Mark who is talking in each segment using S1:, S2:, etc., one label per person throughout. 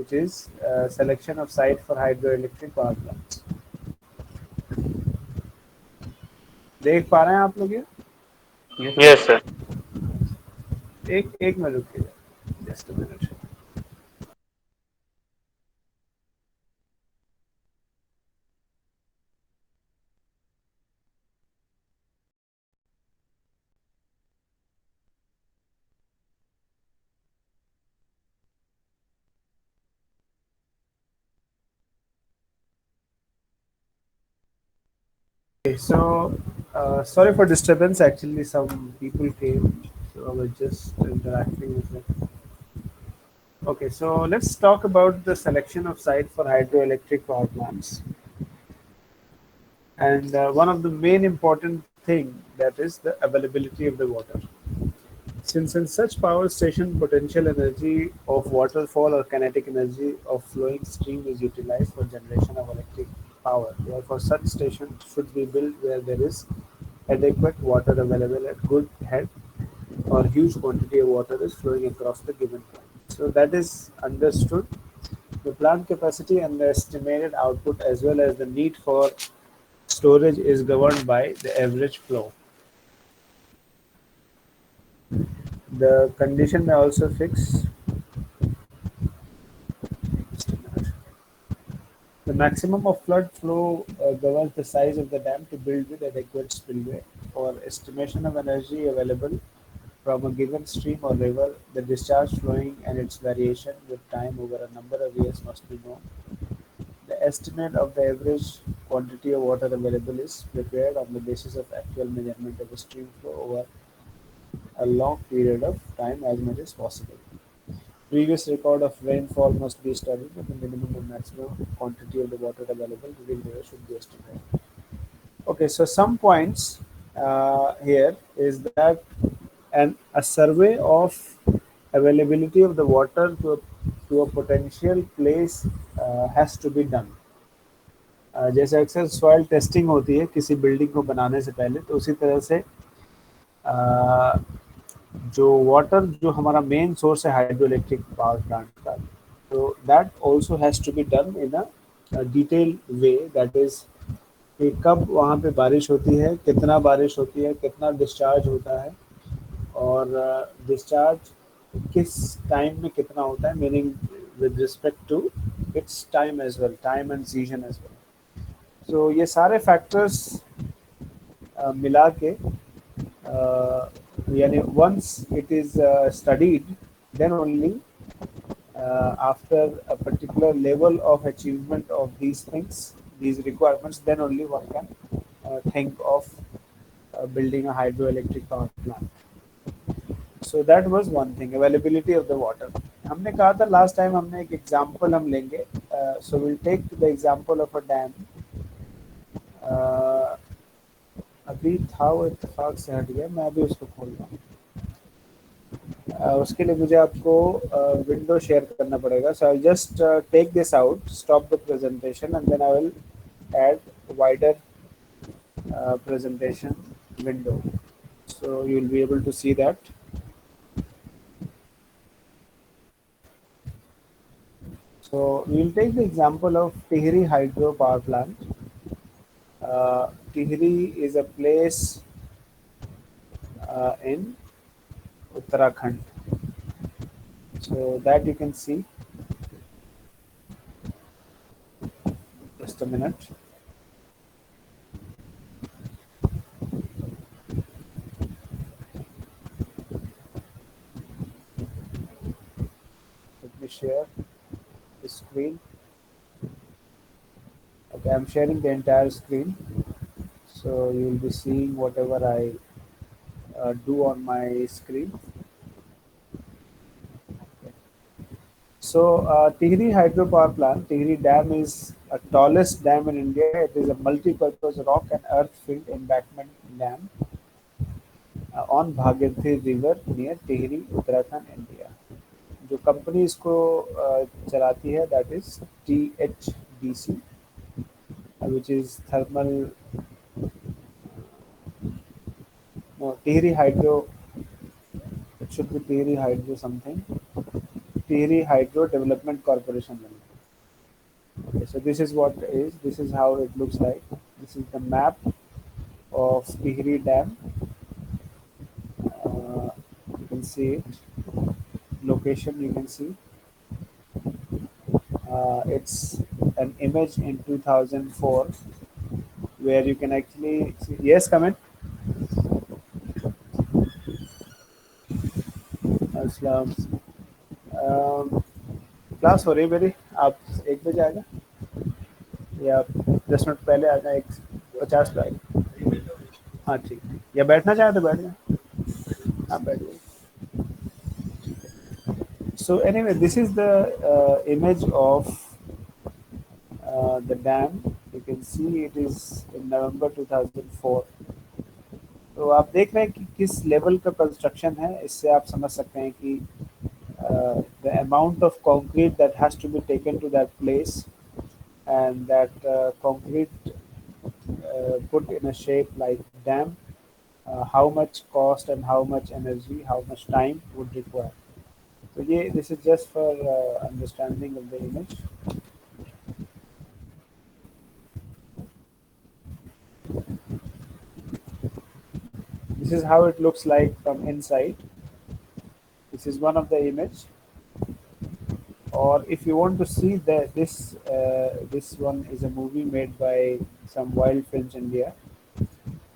S1: which is selection of site for hydroelectric power plants. देख पा रहे हैं आप लोग ये?
S2: Yes, sir.
S3: Yes, sir.
S1: एक एक मिनट रुकिएगा, just a minute. Okay, so sorry for disturbance. Actually, some people came, so I was just interacting with them. Okay, so let's talk about the selection of site for hydroelectric power plants. And one of the main important thing that is the availability of the water. Since in such power station, potential energy of waterfall or kinetic energy of flowing stream is utilized for generation of electric power. Therefore, such station should be built where there is adequate water available at good head or huge quantity of water is flowing across the given point. So that is understood. The plant capacity and the estimated output as well as the need for storage is governed by the average flow. The condition may also fix. The maximum of flood flow governs the size of the dam to build with adequate spillway. For estimation of energy available from a given stream or river, the discharge flowing and its variation with time over a number of years must be known. The estimate of the average quantity of water available is prepared on the basis of actual measurement of the stream flow over a long period of time as much as possible. Previous record of rainfall must be studied and the minimum and maximum quantity of the water available during the year should be estimated. Okay, so some points here is that a survey of availability of the water to a potential place has to be done. जैसे अक्सर soil testing होती है किसी building को बनाने से पहले, तो उसी तरह से जो वाटर जो हमारा मेन सोर्स है हाइड्रो इलेक्ट्रिक पावर प्लांट का, तो that also has to be done in a detail way, that is कि कब वहाँ पे बारिश होती है, कितना बारिश होती है, कितना डिस्चार्ज होता है, और डिस्चार्ज किस टाइम में कितना होता है, meaning with respect to its time as well, time and season as well. So ये सारे फैक्टर्स मिला के यानी once it is studied, then only after a particular level of achievement of these things, these requirements, then only one can think of building a hydroelectric power plant. So that was one thing, availability of the water. हमने कहा था last time हमने एक example हम लेंगे, so we'll take the example of a dam. अभी था वो इत्तेफाक से हट गया, मैं अभी उसको खोल रहा हूँ. उसके लिए मुझे आपको विंडो शेयर करना पड़ेगा. So I just take this out, stop the presentation and then I will add wider presentation window, so you will be able to see that. So we will take the example of Tihri hydro power plant. Tihri is a place in Uttarakhand, so that you can see. Just a minute. Let me share the screen. Okay, I'm sharing the entire screen, so you will be seeing whatever I do on my screen. So, Tihri Hydro Power Plant, Tihri Dam is a tallest dam in India. It is a multi-purpose rock and earth-filled embankment dam on Bhagirathi River near Tihri, Uttarakhand, India. जो company इसको चलाती है, that is THDC, which is thermal, no, Tihri Hydro, it should be Tihri Hydro something. Tehri Hydro Development Corporation Limited. Okay, so this is what is. This is how it looks like. This is the map of Tehri Dam. Uh, you can see it. Location you can see. It's an image in 2004 where you can actually see. Yes, comment. अस्सलाम। Class हो रही है मेरी। आप 1 बजे आएगा या 10 minute पहले आएगा? 1:50 पे आएगा। हाँ ठीक ठीक, या बैठना चाहे तो बैठ जाए। हाँ बैठ जाइए। So anyway, this is the image of the dam. You can see it is in November 2004. तो आप देख रहे हैं कि किस लेवल का कंस्ट्रक्शन है। इससे आप समझ सकते हैं कि the amount of concrete that has to be taken to that place, and that concrete put in a shape like dam, how much cost and how much energy, how much time would require. So yeah, this is just for understanding of the image. This is how it looks like from inside. This is one of the image. Or if you want to see that this one is a movie made by some Wild Films India.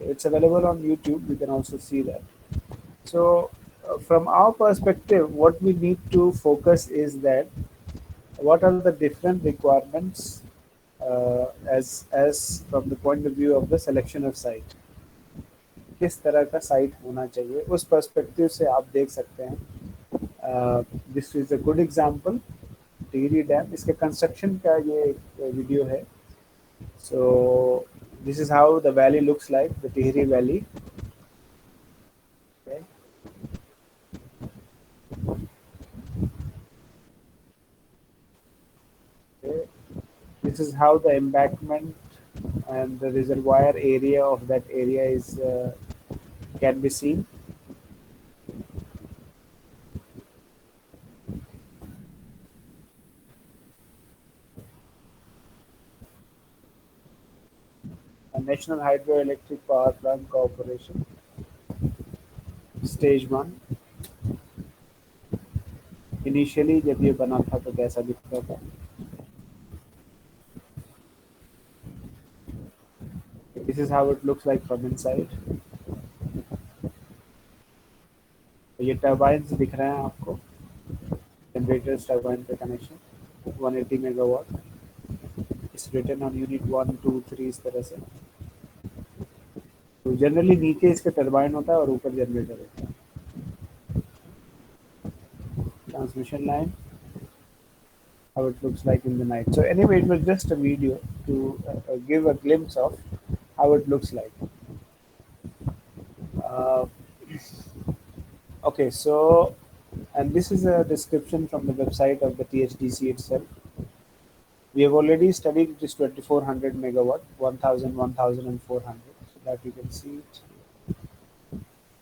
S1: It's available on YouTube. You can also see that. So from our perspective, what we need to focus is that what are the different requirements as from the point of view of the selection of site. किस तरह का site होना चाहिए, उस perspective से आप देख सकते हैं। This is a good example, Tehri dam. इसके कंस्ट्रक्शन का ये वीडियो है। So this is how the valley looks like, the Tehri valley. This is how the embankment and the reservoir area of that area is can be seen. A National Hydroelectric Power Plant Corporation, Stage 1. Initially जब ये बना था तो कैसा दिखता था। This is how it looks like from inside. तो ये टर्बाइन्स दिख रहे हैं आपको, जनरेटर्स टर्बाइन पे connection 180 megawatt. It's written on unit 1 2 3 इस तरह से। तो जनरली नीचे इसके टर्बाइन होता है और ऊपर जनरेटर होता है। Transmission line, how it looks like in the night. So anyway, it was just a video to give a glimpse of how it looks like. Uh, okay, so and this is a description from the website of the THDC itself. We have already studied it is 2400 megawatt, 1000, 1400, so that you can see it.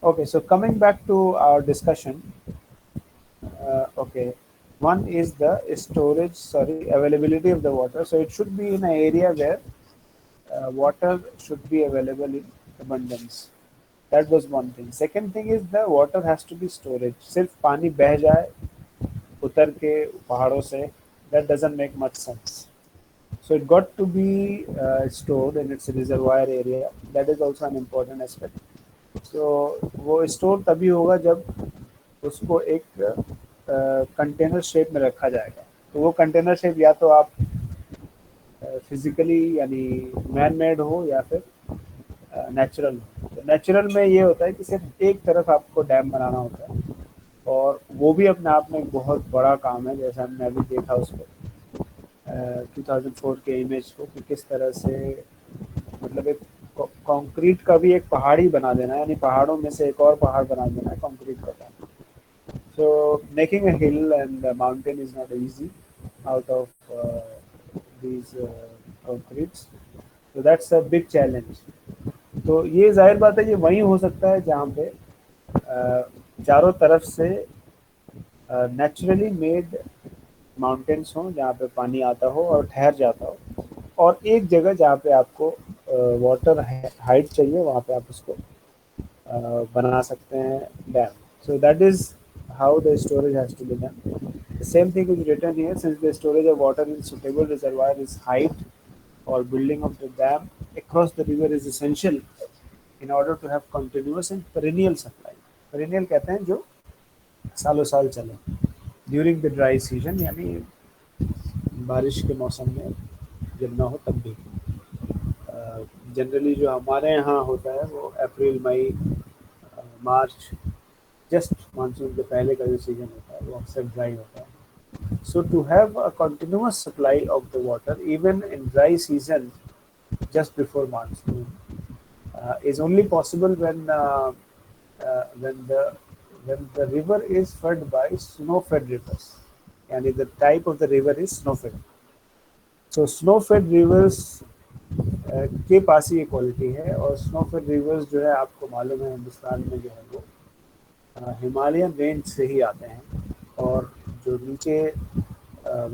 S1: Okay, so coming back to our discussion, okay, one is the storage, sorry, availability of the water. So it should be in an area where water should be available in abundance. That was one thing. Second thing is the water has to be storage. सिर्फ पानी बह जाए उतर के पहाड़ों से, that doesn't make much sense. So it got to be stored in its reservoir area. That is also an important aspect. So वो store तभी होगा जब उसको एक कंटेनर शेप में रखा जाएगा। तो वो कंटेनर शेप या तो आप फिजिकली यानी मैन मेड हो या फिर नेचुरल हो। तो नेचुरल में ये होता है कि सिर्फ एक तरफ आपको डैम बनाना होता है और वो भी अपने आप में एक बहुत बड़ा काम है। जैसा हमने अभी देखा उसको 2004 के इमेज को कि किस तरह से मतलब एक कंक्रीट का भी एक पहाड़ ही बना देना है, यानी पहाड़ों में से एक और पहाड़ बना देना है कंक्रीट का काम। So making a hill and a mountain is not easy out of these concretes. So that's a big challenge. तो ये जाहिर बात है ये वहीं हो सकता है जहाँ पे चारों तरफ से नेचुरली मेड माउंटेन्स हों जहाँ पे पानी आता हो और ठहर जाता हो, और एक जगह जहाँ पे आपको वाटर हाइट चाहिए वहाँ पे आप उसको बना सकते हैं dam. So that is how the storage has to be done. The same thing is written here, since the storage of water in suitable reservoir is height or building of the dam across the river is essential in order to have continuous and perennial supply. Perennial कहते हैं जो सालों साल चले. During the dry season यानी बारिश के मौसम में जब ना हो तब भी. जनरली जो हमारे यहाँ होता है वो अप्रैल मई मार्च, जस्ट मानसून के पहले का जो सीजन होता है वो अक्सर ड्राई होता है. So to have a continuous supply of the water even in dry season just before monsoon is only possible uh, when the when the river is fed by snow-fed rivers. Yani the type of the river is snow-fed. So snow-fed rivers के पास ही ये quality है, और snow-fade reverse जो है आपको मालूम है हिंदुस्तान में जो है वो हिमालयन रेंज से ही आते हैं, और जो नीचे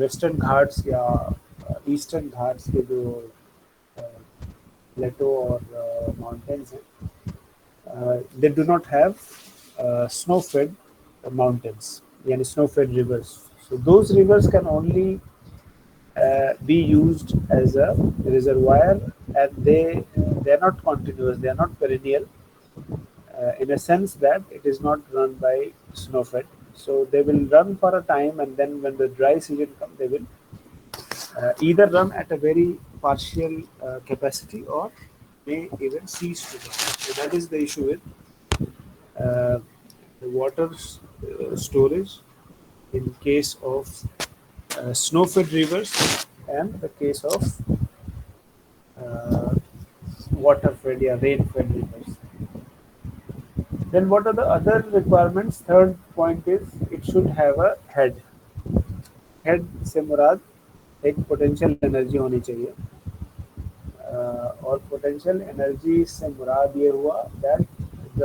S1: वेस्टर्न घाट्स या ईस्टर्न घाट्स के जो प्लेटो और माउंटेन्स हैं, they do not have snow fed mountains यानी snow fed rivers. So those rivers can only be used as a reservoir, and they are not continuous, they are not perennial, in a sense that it is not run by snow-fed. So they will run for a time, and then when the dry season comes, they will either run at a very partial capacity or may even cease to run. So that is the issue with the water storage in case of snow-fed rivers and the case of uh, water-fed or rain-fed rivers. Then what are the other requirements? Third point is it should have a head. Head से मुराद एक potential energy होनी चाहिए, और potential energy से मुराद ये हुआ that the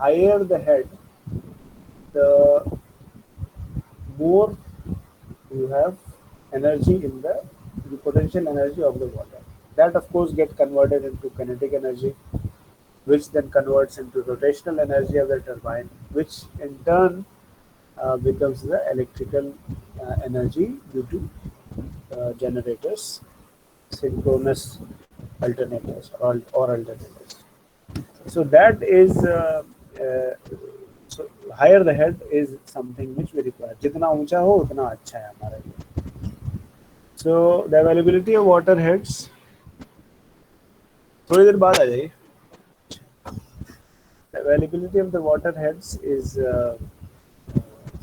S1: higher the head the more you have energy in the potential energy of the water. That of course get converted into kinetic energy, which then converts into rotational energy of the turbine, which in turn becomes the electrical energy due to generators, synchronous alternators or alternators. So that is so higher the head is something which we require. जितना ऊंचा हो उतना अच्छा है हमारे लिए. So the availability of water heads, थोड़ी देर बाद आ जाइए. The availability of the water heads is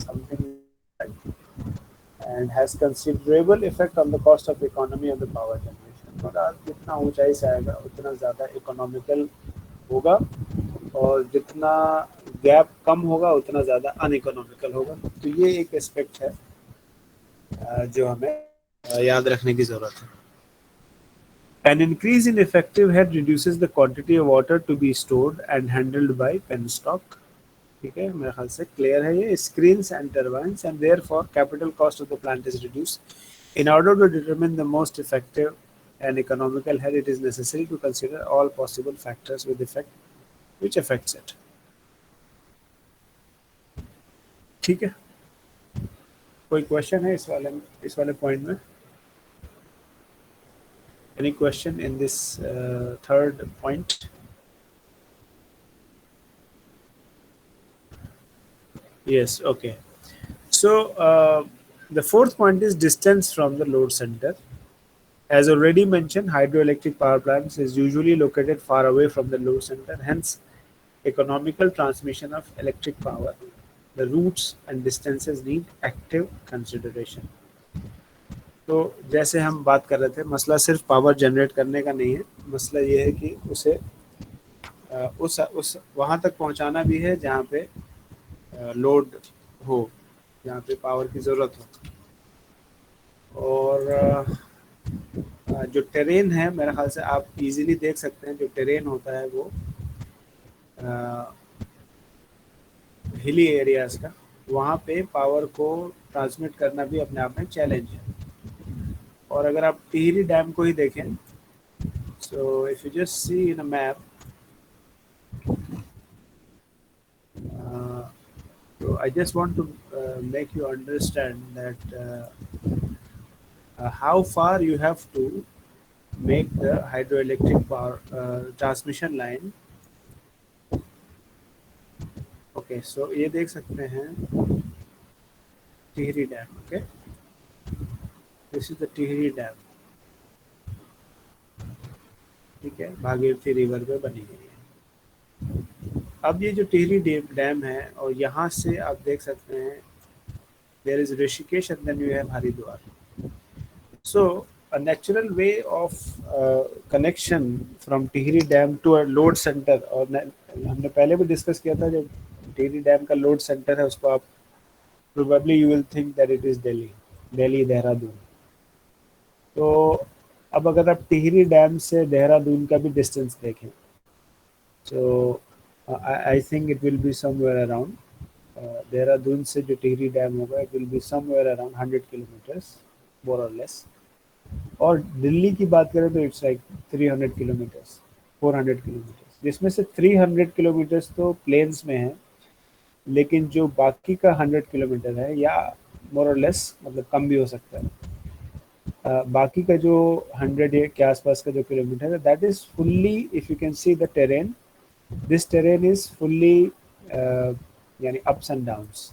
S1: something and has considerable effect on the cost of economy of the power generation. और जितना ऊंचाई से आएगा उतना ज़्यादा इकोनॉमिकल होगा, और जितना गैप कम होगा उतना ज़्यादा अनइकोनॉमिकल होगा. तो ये एक एस्पेक्ट है जो हमें याद रखने की ज़रूरत है. An increase in effective head reduces the quantity of water to be stored and handled by penstock. ठीक है, मेरे ख्याल से क्लियर है ये. Screens and turbines, and therefore capital cost of the plant is reduced. In order to determine the most effective and economical head, it is necessary to consider all possible factors which affects it. ठीक है, कोई question है इस वाले point में? Any question in this third point? Yes, okay. So the fourth point is distance from the load center. As already mentioned, hydroelectric power plants is usually located far away from the load center. Hence, economical transmission of electric power, the routes and distances need active consideration. तो जैसे हम बात कर रहे थे, मसला सिर्फ power generate करने का नहीं है, मसला ये है कि उसे उस वहाँ तक पहुँचाना भी है जहाँ पे लोड हो, जहाँ पे पावर की ज़रूरत हो. और जो टेरेन है, मेरे ख्याल से आप इजीली देख सकते हैं, जो टेरेन होता है वो हिली एरियाज़ का, वहाँ पे पावर को ट्रांसमिट करना भी अपने आप में चैलेंज है। और अगर आप टिहरी डैम को ही देखें, so if you just see in a map, so I just want to make you understand that how far you have to make the hydroelectric power transmission line. Okay, so ये देख सकते हैं Tehri dam. Okay, this is the Tehri dam. ठीक है, Bhagirathi river पे बनी हुई है। अब ये जो टिहरी डैम है, और यहाँ से आप देख सकते हैं there is Rishikesh and then you have Haridwar. So, a natural way of connection from Tihri Dam to a load center, और हमने पहले भी डिस्कस किया था, जब टिहरी डैम का लोड सेंटर है उसको आप probably you will think that it is Delhi, Delhi Dehradun. तो अब अगर आप टिहरी डैम से देहरादून का भी डिस्टेंस देखें, so I think it will be somewhere around, Dehradun से जो टिहरी डैम होगा it will be somewhere around 100 kilometres more or less. और दिल्ली की बात करें तो इट्स लाइक 300 किलोमीटर्स, 400 किलोमीटर्स, जिसमें से 300 किलोमीटर्स तो प्लेन्स में है, लेकिन जो बाकी का 100 किलोमीटर है, या मोर और लेस मतलब कम भी हो सकता है, बाकी का जो 100 के आसपास का जो किलोमीटर है, that is fully, if you can see the terrain, this terrain is fully यानी अप्स एंड डाउन्स।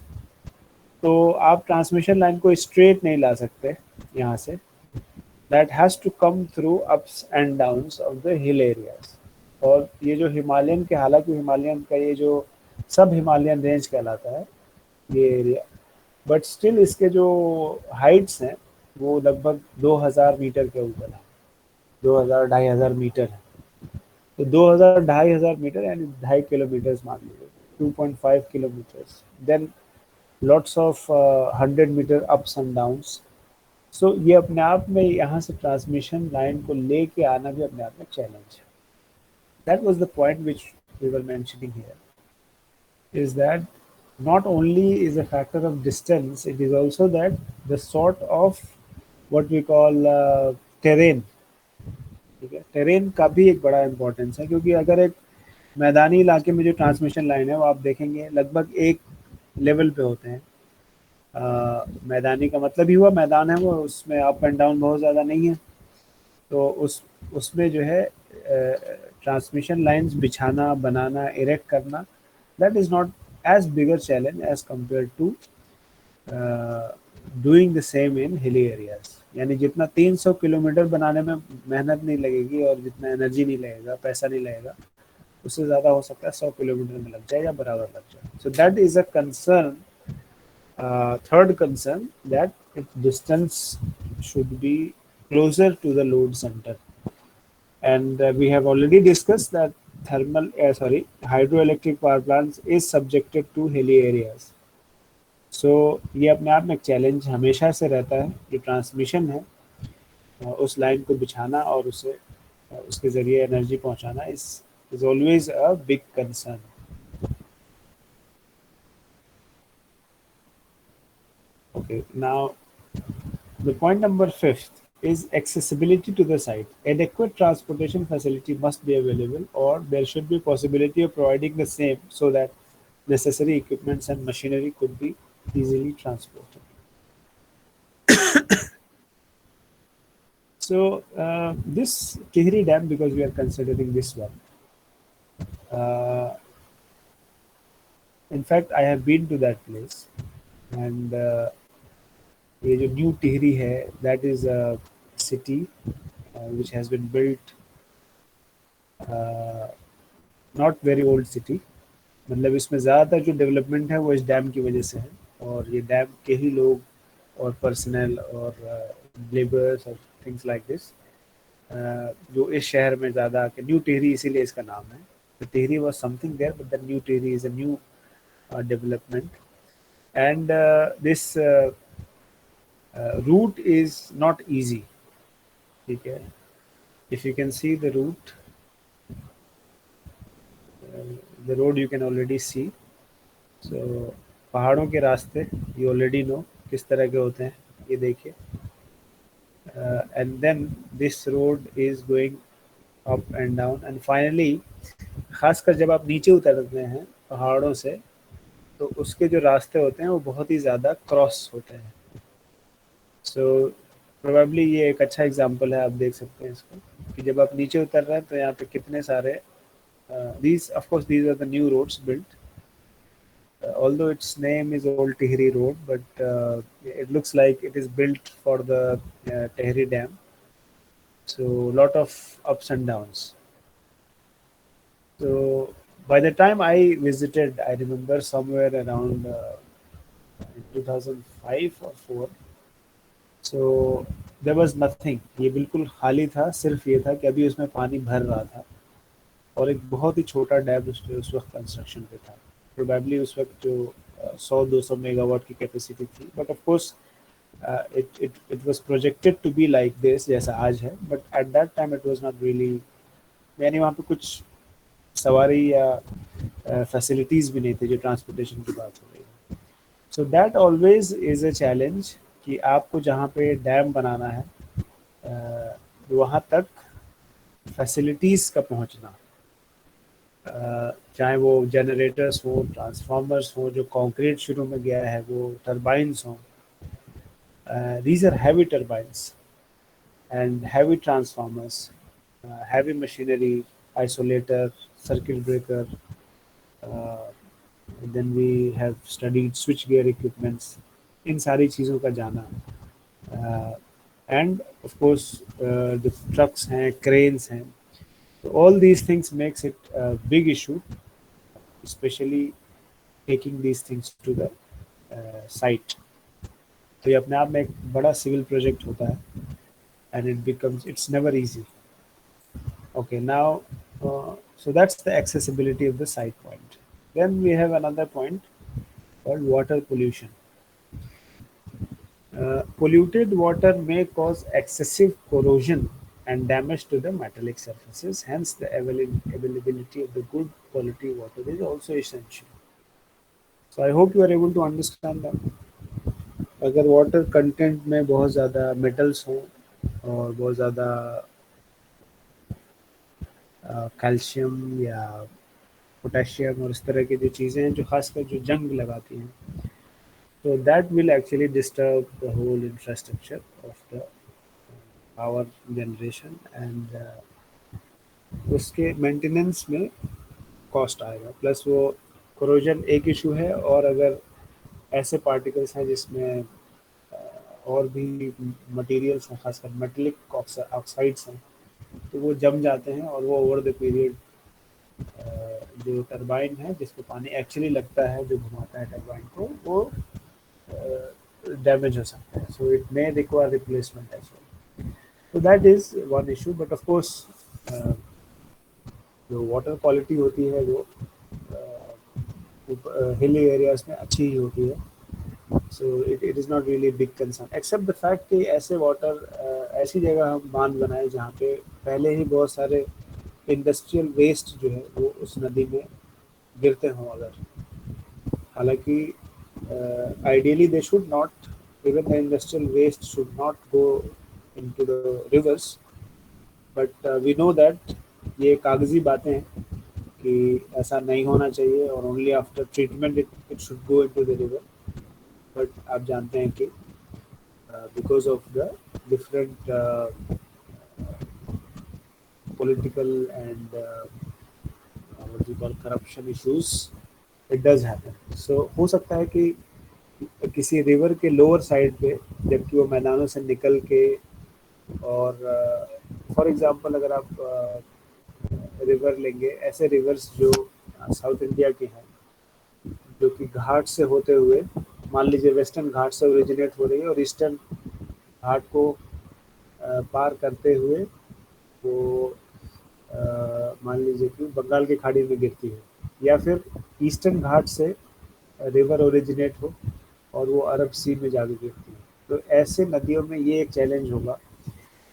S1: तो आप ट्रांसमिशन लाइन को स्ट्रेट नहीं ला सकते यहाँ से, that has to come through ups and downs of the hill areas। और ये जो हिमालयन के, हालांकि हिमालयन का ये जो सब हिमालयन रेंज कहलाता है ये एरिया, बट स्टिल इसके जो हाइट्स हैं वो लगभग 2000 मीटर के ऊपर है, 2000 2500 मीटर है। तो 2000 2500 मीटर यानी 2.5 किलोमीटर मान लीजिए, 2.5 kilometres, then lots of 100 metre ups and downs. So ये अपने आप में यहाँ से ट्रांसमिशन लाइन को लेके आना भी अपने आप में चैलेंज है। That was the point which we were mentioning here, is that not only is a factor of distance, it is also that the sort of what we call terrain। ठीक है, टेरेन का भी एक बड़ा importance है, क्योंकि अगर एक मैदानी इलाके में जो ट्रांसमिशन लाइन है वो आप देखेंगे लगभग एक लेवल पे होते हैं। मैदानी का मतलब ही हुआ मैदान है वो, उसमें अप एंड डाउन बहुत ज़्यादा नहीं है। तो उसमें जो है ट्रांसमिशन लाइंस बिछाना, बनाना, इरेक्ट करना, that is not as bigger challenge as compare to doing the same in hilly areas. यानी जितना 300 किलोमीटर बनाने में मेहनत नहीं लगेगी और जितना एनर्जी नहीं लगेगा, पैसा नहीं लगेगा, उससे ज़्यादा हो सकता है 100 किलोमीटर में लग जाए या बराबर लग जाए। So that is a concern. Third concern, that its distance should be closer to the load center, and we have already discussed that hydroelectric power plants is subjected to hilly areas। So ये अपने आप में एक challenge हमेशा से रहता है, जो ट्रांसमिशन है उस लाइन को बिछाना और उसे उसके ज़रिए एनर्जी पहुंचाना is always a big concern। Okay, now the point number fifth is accessibility to the site. Adequate transportation facility must be available, or there should be possibility of providing the same so that necessary equipments and machinery could be easily transported. So this Tihri Dam, because we are considering this one, uh, in fact I have been to that place, and ये जो new Tehri है, that is a city which has been built, not very old city, मतलब इसमें ज़्यादातर जो development है वो इस डैम की वजह से है, और ये डैम के ही लोग और पर्सनल और लेबर्स और थिंग्स लाइक दिस जो इस शहर में ज़्यादा आके, न्यू टिहरी इसीलिए इसका नाम है। तो Tehri was something there, but the new Tehri is a new development, and this route is not easy. ठीक है, if you can see the route, the road you can already see। So पहाड़ों के रास्ते यू ऑलरेडी नो किस तरह के होते हैं, ये देखिए। And then this road is going up and down and finally, खासकर जब आप नीचे उतरते हैं पहाड़ों से, तो उसके जो रास्ते होते हैं वो बहुत ही ज़्यादा क्रॉस होते हैं। सो प्रोबेबली ये एक अच्छा एग्जांपल है, आप देख सकते हैं इसको, कि जब आप नीचे उतर रहे हैं तो यहाँ पे कितने सारे these of course these are the new roads built, although its name is Old Tehri Road, but it looks like it is built for the Tehri Dam. So lot of ups and downs. So by the time I visited, I remember somewhere around 2005 or 4. So there was nothing. ये बिल्कुल खाली था, सिर्फ ये था कि अभी उसमें पानी भर रहा था और एक बहुत ही छोटा डैम उस वक्त कंस्ट्रक्शन पे था। प्रोबेबली उस वक्त जो 100-200 मेगावाट की कैपेसिटी थी, but of course it was projected to be like this जैसा आज है, but at that time it was not really, यानी वहाँ पे कुछ सवारी या फैसिलिटीज़ भी नहीं थी, जो ट्रांसपोर्टेशन की बात हो रही है। So that always is a challenge कि आपको जहाँ पे डैम बनाना है वहाँ तक फैसिलिटीज़ का पहुँचना, चाहे वो जनरेटर्स हो, ट्रांसफार्मर्स हो, जो कंक्रीट शुरू में गया है, वो टरबाइन्स हों, these are heavy turbines and heavy transformers, heavy machinery, isolator, circuit breaker, uh, then we have studied switch gear equipments, इन सारी चीज़ों का जाना, एंड ऑफ कोर्स जो ट्रक्स हैं, क्रेन्स हैं, तो all these things makes it a big issue, especially taking these things to the site. तो ये अपने आप में एक बड़ा सिविल प्रोजेक्ट होता है, and it becomes, it's never easy. Okay, now so that's the accessibility of the site point. Then we have another point called water pollution. Polluted water may cause excessive corrosion and damage to the metallic surfaces. Hence, the availability of the good quality water is also essential. So I hope you are able to understand that. अगर water content में बहुत ज़्यादा metals हों और बहुत ज़्यादा calcium या potassium और इस तरह की जो चीज़ें हैं जो खासकर जो जंग लगाती हैं, तो that will actually disturb the whole infrastructure of the power generation and उसके मेंटेनेंस में कॉस्ट आएगा। प्लस वो कोरोजन एक इशू है, और अगर ऐसे पार्टिकल्स हैं जिसमें और भी मटेरियल्स हैं, खासकर मेटेलिक ऑक्साइड्स हैं, तो वो जम जाते हैं और वो ओवर द पीरियड जो टरबाइन है जिसको पानी एक्चुअली लगता है, जो घुमाता है टरबाइन को, वो डैमेज हो सकता है। So it may require replacement as well. तो that is one issue, but of course जो वाटर क्वालिटी होती है वो हिली एरियाज में अच्छी ही होती है। So it is not really big concern, except the fact कि ऐसे वाटर ऐसी जगह हम बांध बनाए जहाँ पे पहले ही बहुत सारे इंडस्ट्रियल वेस्ट जो है वो उस नदी में गिरते हों अगर। हालांकि ideally they should not, even the industrial waste should not go into the rivers, but we know that ये कागजी बातें हैं कि ऐसा नहीं होना चाहिए और only after treatment it should go into the river, but आप जानते हैं कि because of the different political and what you call corruption issues, it does happen. So हो सकता है कि किसी रिवर के लोअर साइड पे, जबकि वो मैदानों से निकल के, और फॉर एग्जांपल अगर आप रिवर लेंगे, ऐसे रिवर्स जो साउथ इंडिया के हैं, जो कि घाट से होते हुए, मान लीजिए वेस्टर्न घाट से ओरिजिनेट हो रही है और ईस्टर्न घाट को पार करते हुए वो मान लीजिए कि बंगाल की खाड़ी में गिरती है, या फिर ईस्टर्न घाट से रिवर ओरिजिनेट हो और वो अरब सी में जाके गिरती है, तो ऐसे नदियों में ये एक चैलेंज होगा,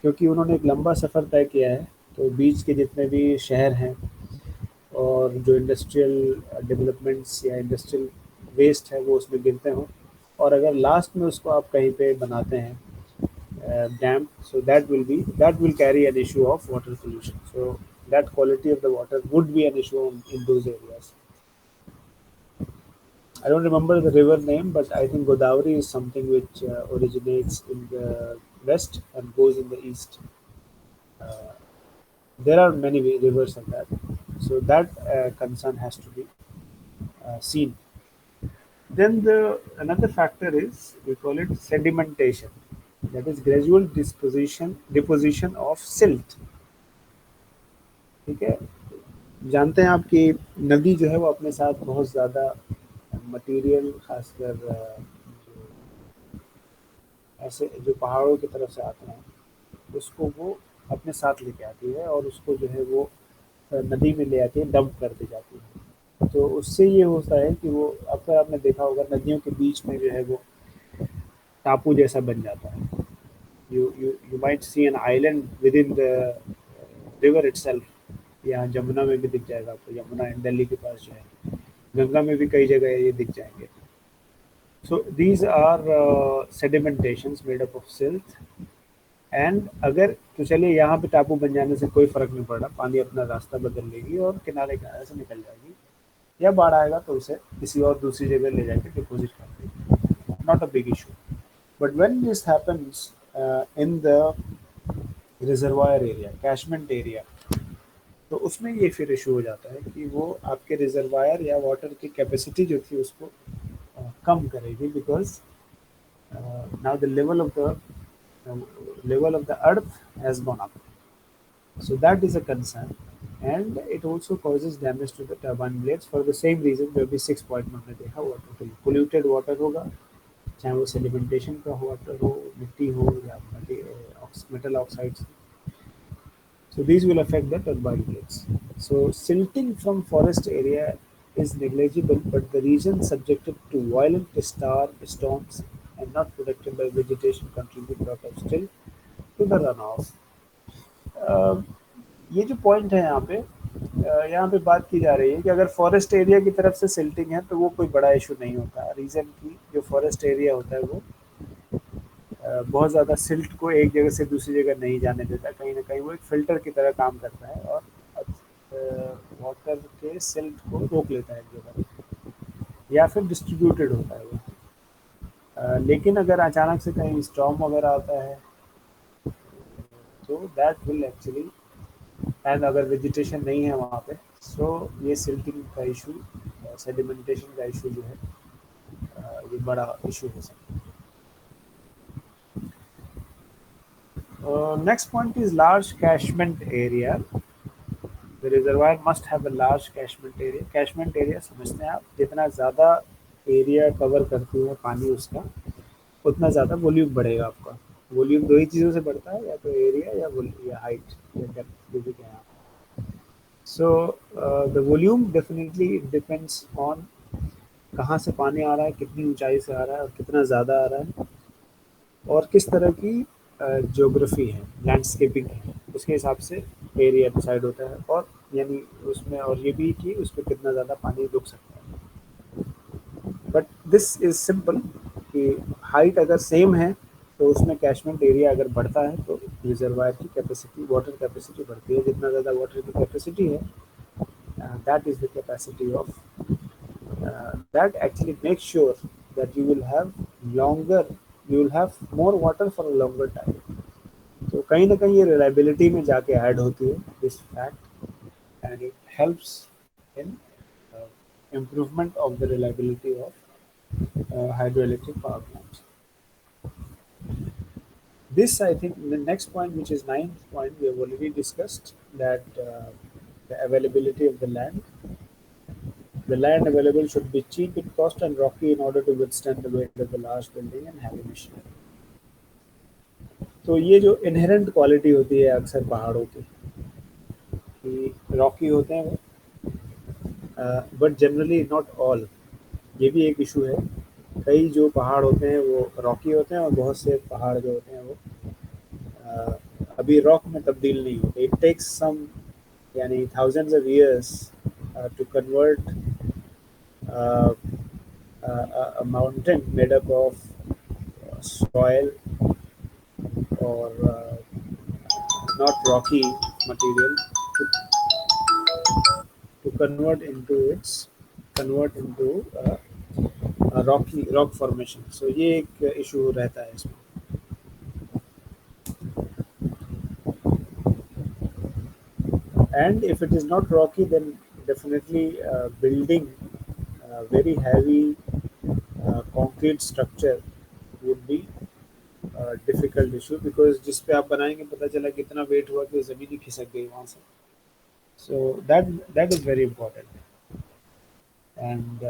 S1: क्योंकि उन्होंने एक लंबा सफ़र तय किया है। तो बीच के जितने भी शहर हैं और जो इंडस्ट्रियल डेवलपमेंट्स या इंडस्ट्रियल वेस्ट है वो उसमें गिरते हों, और अगर लास्ट में उसको आप कहीं पे बनाते हैं dam, so that will carry an issue of water pollution. So that quality of the water would be an issue in those areas. I don't remember the river name, but I think Godavari is something which originates in the west and goes in the east. Uh, there are many rivers like that, so that concern has to be seen. Then the another factor is we call it sedimentation, that is gradual deposition of silt. ठीक है, जानते हैं आप कि नदी जो है वो अपने साथ बहुत ज़्यादा मटेरियल, खासकर ऐसे जो पहाड़ों की तरफ से आते हैं उसको वो अपने साथ लेके आती है और उसको जो है वो नदी में ले आके डंप कर दी जाती है। तो उससे ये होता है कि वो अक्सर आपने देखा होगा नदियों के बीच में जो है वो टापू जैसा बन जाता है। You might see an island within the river itself. यहाँ जमुना में भी दिख जाएगा आपको, यमुना दिल्ली के पास जो है, गंगा में भी कई जगह ये दिख जाएंगे। So these are sedimentations made up of silt. And अगर तो चलिए यहाँ पे टापू बन जाने से कोई फर्क नहीं पड़ रहा, पानी अपना रास्ता बदल लेगी और किनारे से निकल जाएगी, या बाढ़ आएगा तो उसे किसी और दूसरी जगह ले जाके डिपोजिट कर देगी, not a big issue. But when this happens in the reservoir area, कैशमेंट area, तो उसमें ये फिर इशू हो जाता है कि वो आपके रिजर्वायर या वाटर की कैपेसिटी जो थी उसको कम करेगी, because now the level of the earth has gone up. So that is a concern, and it also causes damage to the turbine blades for the same reason जो अभी 6 point में हमने देखा, वाटर पोल्यूटेड वाटर होगा, चाहे वो sedimentation का water हो, मिट्टी हो या metal oxides. So these will affect the turbine blades. So silting from forest area is negligible, but the region subjected to violent storms and not protected by vegetation contribute lot of still to the runoff. अ, ये जो point है यहाँ पे बात की जा रही है कि अगर फॉरेस्ट एरिया की तरफ से सिल्टिंग है तो वो कोई बड़ा इशू नहीं होता। रीज़न की जो फॉरेस्ट एरिया होता है वो बहुत ज़्यादा सिल्ट को एक जगह से दूसरी जगह नहीं जाने देता, कहीं ना कहीं वो एक फिल्टर की तरह काम करता है और वाटर के सिल्ट को रोक लेता है एक जगह, या फिर डिस्ट्रीब्यूटेड होता है वो। लेकिन अगर अचानक से कहीं स्टॉर्म वगैरह आता है तो दैट विल एक्चुअली, एंड अगर वेजिटेशन नहीं है वहाँ पे, सो ये सिल्टिंग का इशू, सेडिमेंटेशन का इशू जो है ये बड़ा इशू हो सकता है। Next point is large catchment area. The reservoir must have a large catchment area. Catchment area समझते हैं आप, जितना ज़्यादा एरिया कवर करती है पानी उसका, उतना ज़्यादा वॉल्यूम बढ़ेगा आपका। वॉल्यूम दो ही चीज़ों से बढ़ता है, या तो एरिया या हाइट या डेप्थ, जो भी कहें आप। So the volume definitely depends on कहाँ से पानी आ रहा है, कितनी ऊंचाई से आ रहा है और कितना ज़्यादा आ रहा है, और किस तरह की ज्योग्राफी है, लैंडस्केपिंग है, उसके हिसाब से एरिया डिसाइड होता है। और यानी उसमें और ये भी कि उस पर कितना ज़्यादा पानी रुक सकता है। बट दिस इज़ सिंपल कि हाइट अगर सेम है तो उसमें कैचमेंट एरिया अगर बढ़ता है तो रिजर्वायर की कैपेसिटी, वाटर कैपेसिटी बढ़ती है। जितना ज़्यादा वाटर की कैपेसिटी है, that is the capacity of that actually makes sure that you will have more water for a longer time. तो कहीं ना कहीं ये रिलायबिलिटी में जाके ऐड होती है this fact, and it helps in improvement of the reliability of hydroelectric power plants. This, I think, the next point, which is ninth point, we have already discussed that the availability of the land. The land available should be cheap in cost and rocky in order to withstand the weight of the large building and heavy machinery. तो ये जो inherent quality होती है अक्सर पहाड़ों की, कि Rocky होते हैं वो, बट जनरली नॉट ऑल। ये भी एक इशू है, कई जो पहाड़ होते हैं वो रॉकी होते हैं और बहुत से पहाड़ जो होते हैं वो अभी रॉक में तब्दील नहीं होते। इट टेक्स सम, यानी thousands of years to convert a mountain made up of soil or not rocky material to, to convert into a rock formation. So ये एक issue रहता है इसमें. And if it is not rocky, then definitely building a very heavy concrete structure would be difficult issue because जिस पे आप बनाएंगे पता चला कितना वेट हुआ कि ज़मीन ही खिसक गई वहाँ से. So that is very important and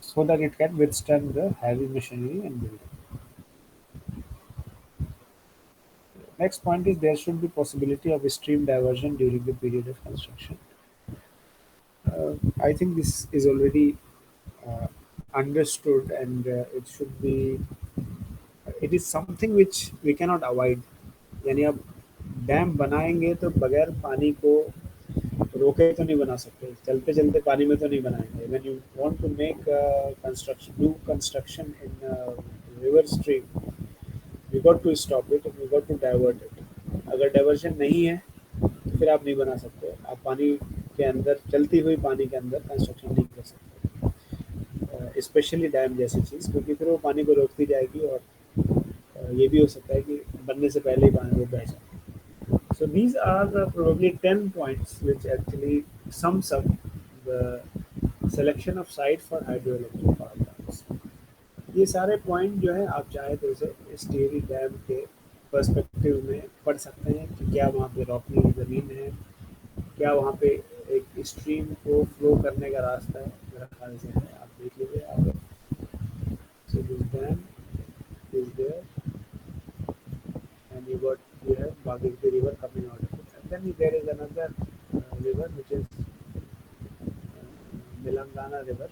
S1: so that it can withstand the heavy machinery and building. Next point is there should be possibility of stream diversion during the period of construction. I think this is already uh, understood and it should be it is something which we cannot avoid. यानी आप dam बनाएंगे तो बगैर पानी को रोके तो नहीं बना सकते, चलते चलते पानी में तो नहीं बनाएंगे. When you want to make construction do construction in river stream we got to stop it we got to divert it. अगर डाइवर्शन नहीं है तो फिर आप नहीं बना सकते, आप पानी के अंदर चलती हुई पानी के अंदर कंस्ट्रक्शन नहीं कर सकते, स्पेशली डैम जैसी चीज़, क्योंकि फिर वो पानी को रोकती जाएगी और ये भी हो सकता है कि बनने से पहले ही पानी वो बह जाए. So these are the probably 10 points which actually sums up the selection of site for hydroelectric power plants. ये सारे पॉइंट जो है आप चाहे तो इसे स्टेरी डैम के पर्सपेक्टिव में पढ़ सकते हैं कि क्या वहाँ पे रॉकी ज़मीन है, क्या वहाँ पे एक स्ट्रीम को फ्लो करने का रास्ता है, मेरा ख्याल से है. आप देख लीजिए आप. So this dam is there and you have Bhagirathi river coming out of it. And then there is another river which is Telangana river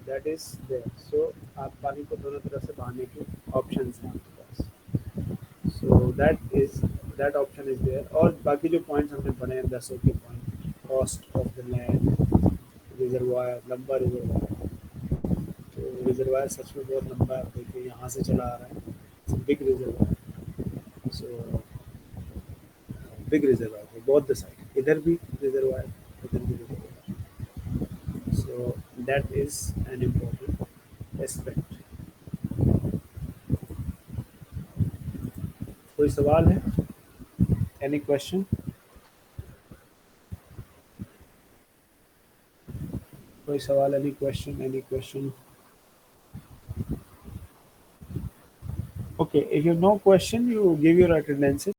S1: that is there. So आप पानी को दोनों तरफ से बहाने की options हैं आपके पास. So that option is there. और बाकी जो points हमने पढ़े हैं 10 के point, cost of the land, reservoir, लंबा reservoir. तो रिजर्वायर सच में बहुत लंबा है, देखिए यहाँ से चला आ रहा है. It's a big reservoir. So big reservoir for both the side. इधर भी reservoir, इधर भी reservoir. So that is an important aspect. कोई सवाल है? Any question? कोई सवाल? Any question? Any question? Okay, if you have no question, you give your attendance.